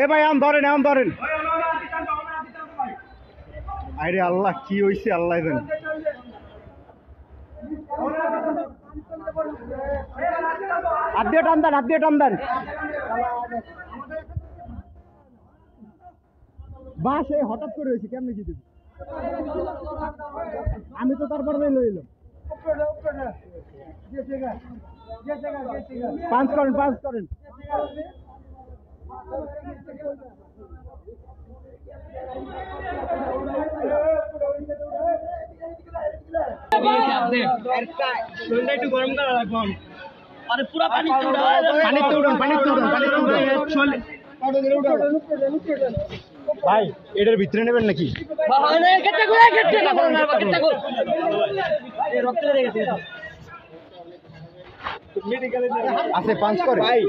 এ ভাই আম ধরেন আম ধরেন। আরে আল্লাহ কি হইছে আল্লাহ জানে। হাত দিয়ে টান দেন, হাত দিয়ে টান দেন। বাস এই হঠাৎ করে হয়েছে, কেমনে কি দেবে? আমি তো তারপরে লইলাম। পাঁচ করেন, পাঁচ করেন। একটু গরম করা লাগবে। আরে পুরা পানিতে উঠান, পানিতে উঠান, পানিতে উঠান, পানিতে উঠান। ভাই এটার ভিতরে নেবেন নাকি? আছে পাঁচ করে ভাই।